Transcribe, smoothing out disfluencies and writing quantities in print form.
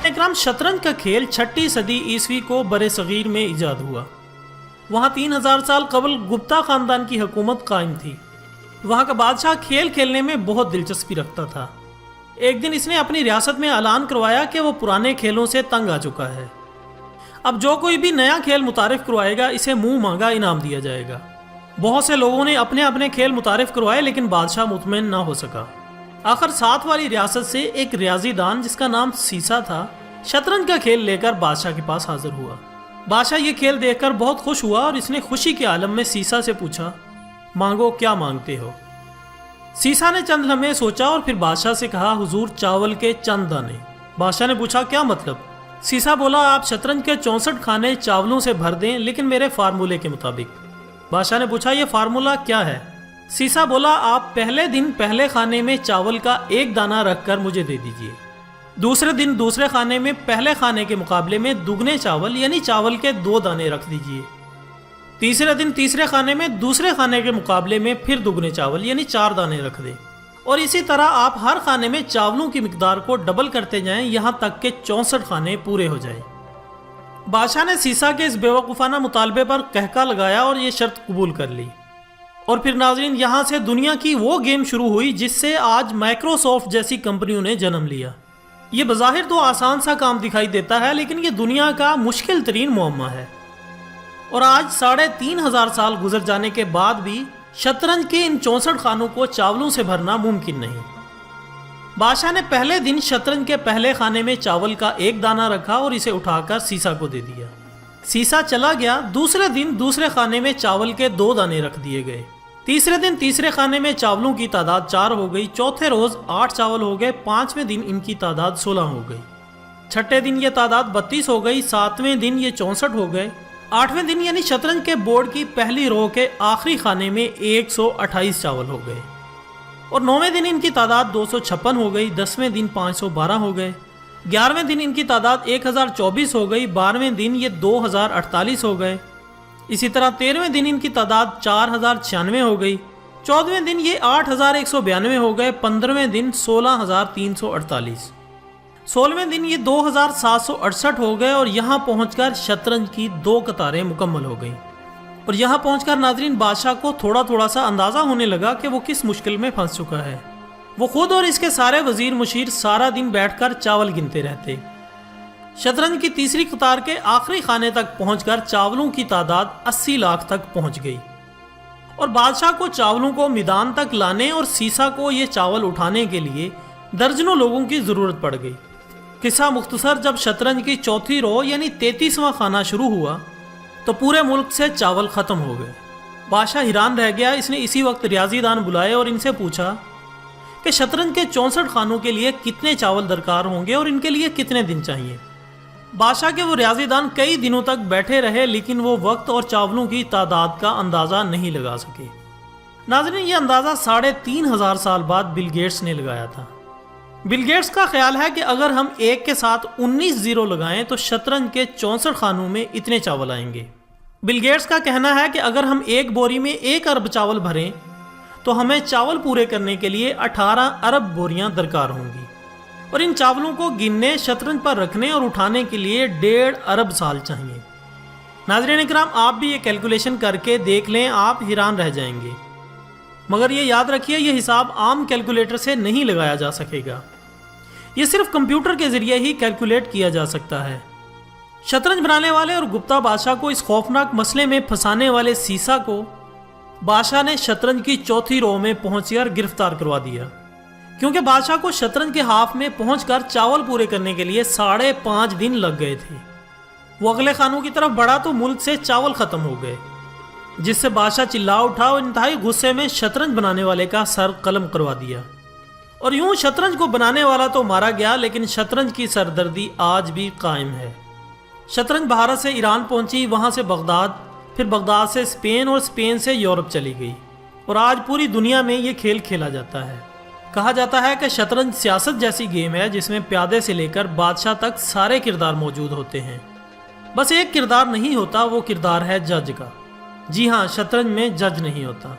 اکرام شطرنج کا کھیل 6 صدی عیسوی کو برِ صغیر میں ایجاد ہوا۔ وہاں 3000 سال قبل گپتا خاندان کی حکومت قائم تھی۔ وہاں کا بادشاہ کھیل کھیلنے میں بہت دلچسپی رکھتا تھا۔ ایک دن اس نے اپنی ریاست میں اعلان کروایا کہ وہ پرانے کھیلوں سے تنگ آ چکا ہے۔ اب جو کوئی بھی نیا کھیل متعارف کروائے گا اسے منہ مانگا انعام دیا جائے گا۔ بہت سے لوگوں نے اپنے اپنے کھیل متعارف کروائے لیکن بادشاہ مطمئن نہ ہو سکا۔ آخر ساتھ والی ریاست سے ایک ریاضی دان جس کا نام سیسا تھا شطرنج کا کھیل لے کر بادشاہ کے پاس حاضر ہوا۔ بادشاہ یہ کھیل دیکھ کر بہت خوش ہوا اور اس نے خوشی کے عالم میں سیسا سے پوچھا، مانگو کیا مانگتے ہو؟ سیسا نے چند لمحے سوچا اور پھر بادشاہ سے کہا، حضور چاول کے چند دانے۔ بادشاہ نے پوچھا کیا مطلب؟ سیسا بولا، آپ شطرنج کے 64 خانے چاولوں سے بھر دیں لیکن میرے فارمولے کے مطابق۔ بادشاہ نے پوچھا یہ فارمولہ کیا ہے؟ سیسا بولا، آپ پہلے دن پہلے خانے میں چاول کا 1 دانہ رکھ کر مجھے دے دیجئے، دوسرے دن دوسرے خانے میں پہلے خانے کے مقابلے میں دگنے چاول یعنی چاول کے 2 دانے رکھ دیجئے، تیسرے دن تیسرے خانے میں دوسرے خانے کے مقابلے میں پھر دگنے چاول یعنی 4 دانے رکھ دیں، اور اسی طرح آپ ہر خانے میں چاولوں کی مقدار کو ڈبل کرتے جائیں یہاں تک کہ 64 خانے پورے ہو جائیں۔ بادشاہ نے سیسا کے اس بیوقوفانہ مطالبے پر کہکا لگایا اور یہ شرط قبول کر لی۔ اور پھر ناظرین یہاں سے دنیا کی وہ گیم شروع ہوئی جس سے آج مائکروسافٹ جیسی کمپنیوں نے جنم لیا۔ یہ بظاہر تو آسان سا کام دکھائی دیتا ہے لیکن یہ دنیا کا مشکل ترین معمہ ہے، اور آج 3500 سال گزر جانے کے بعد بھی شطرنج کے ان 64 خانوں کو چاولوں سے بھرنا ممکن نہیں۔ بادشاہ نے پہلے دن شطرنج کے پہلے خانے میں چاول کا 1 دانہ رکھا اور اسے اٹھا کر سیسا کو دے دیا۔ سیسا چلا گیا۔ دوسرے دن دوسرے خانے میں چاول کے 2 دانے رکھ دیے گئے۔ تیسرے دن تیسرے خانے میں چاولوں کی تعداد 4 ہو گئی۔ چوتھے روز 8 چاول ہو گئے۔ 5ویں دن ان کی تعداد 16 ہو گئی۔ چھٹے دن یہ تعداد 32 ہو گئی۔ 7ویں دن یہ 64 ہو گئے۔ 8ویں دن یعنی شطرنج کے بورڈ کی پہلی رو کے آخری خانے میں 128 چاول ہو گئے، اور 9ویں دن ان کی تعداد 256 ہو گئی۔ 10ویں دن 512 ہو گئے۔ 11ویں دن ان کی تعداد 1024 ہو گئی۔ 12ویں دن یہ 2048 ہو گئے۔ اسی طرح 13ویں دن ان کی تعداد 4096 ہو گئی۔ 14ویں دن یہ 8192 ہو گئے۔ 15ویں دن 16348۔ 16ویں دن یہ 2768 ہو گئے، اور یہاں پہنچ کر شطرنج کی 2 قطاریں مکمل ہو گئیں۔ اور یہاں پہنچ کر ناظرین بادشاہ کو تھوڑا تھوڑا سا اندازہ ہونے لگا کہ وہ کس مشکل میں پھنس چکا ہے۔ وہ خود اور اس کے سارے وزیر مشیر سارا دن بیٹھ کر چاول گنتے رہتے۔ شطرنج کی تیسری قطار کے آخری خانے تک پہنچ کر چاولوں کی تعداد 80 لاکھ تک پہنچ گئی، اور بادشاہ کو چاولوں کو میدان تک لانے اور سیسا کو یہ چاول اٹھانے کے لیے درجنوں لوگوں کی ضرورت پڑ گئی۔ قصہ مختصر، جب شطرنج کی چوتھی رو یعنی 33واں خانہ شروع ہوا تو پورے ملک سے چاول ختم ہو گئے۔ بادشاہ حیران رہ گیا۔ اس نے اسی وقت ریاضی دان بلائے اور ان سے پوچھا کہ شطرنج کے 64 خانوں کے لیے کتنے چاول درکار ہوں گے اور ان کے لیے کتنے دن چاہیے۔ بادشاہ کے وہ ریاضی دان کئی دنوں تک بیٹھے رہے لیکن وہ وقت اور چاولوں کی تعداد کا اندازہ نہیں لگا سکے۔ ناظرین یہ اندازہ 3500 سال بعد بل گیٹس نے لگایا تھا۔ بل گیٹس کا خیال ہے کہ اگر ہم 1 کے ساتھ 19 زیرو لگائیں تو شطرنج کے 64 خانوں میں اتنے چاول آئیں گے۔ بل گیٹس کا کہنا ہے کہ اگر ہم ایک بوری میں 1 ارب چاول بھریں تو ہمیں چاول پورے کرنے کے لیے 18 ارب بوریاں درکار ہوں گی، اور ان چاولوں کو گننے، شطرنج پر رکھنے اور اٹھانے کے لیے 1.5 ارب سال چاہیے۔ ناظرین اکرام آپ بھی یہ کیلکولیشن کر کے دیکھ لیں، آپ حیران رہ جائیں گے، مگر یہ یاد رکھیے یہ حساب عام کیلکولیٹر سے نہیں لگایا جا سکے گا، یہ صرف کمپیوٹر کے ذریعے ہی کیلکولیٹ کیا جا سکتا ہے۔ شطرنج بنانے والے اور گپتا بادشاہ کو اس خوفناک مسئلے میں پھنسانے والے سیسا کو بادشاہ نے شطرنج کی چوتھی رو میں پہنچ کر گرفتار کروا دیا، کیونکہ بادشاہ کو شطرنج کے ہاف میں پہنچ کر چاول پورے کرنے کے لیے 5.5 دن لگ گئے تھے۔ وہ اگلے خانوں کی طرف بڑھا تو ملک سے چاول ختم ہو گئے، جس سے بادشاہ چلا اٹھا اور انتہائی غصے میں شطرنج بنانے والے کا سر قلم کروا دیا، اور یوں شطرنج کو بنانے والا تو مارا گیا لیکن شطرنج کی سردردی آج بھی قائم ہے۔ شطرنج بھارت سے ایران پہنچی، وہاں سے بغداد، پھر بغداد سے اسپین اور اسپین سے یورپ چلی گئی، اور آج پوری دنیا میں یہ کھیل کھیلا جاتا ہے۔ کہا جاتا ہے کہ شطرنج سیاست جیسی گیم ہے جس میں پیادے سے لے کر بادشاہ تک سارے کردار موجود ہوتے ہیں، بس ایک کردار نہیں ہوتا، وہ کردار ہے جج کا۔ جی ہاں، شطرنج میں جج نہیں ہوتا۔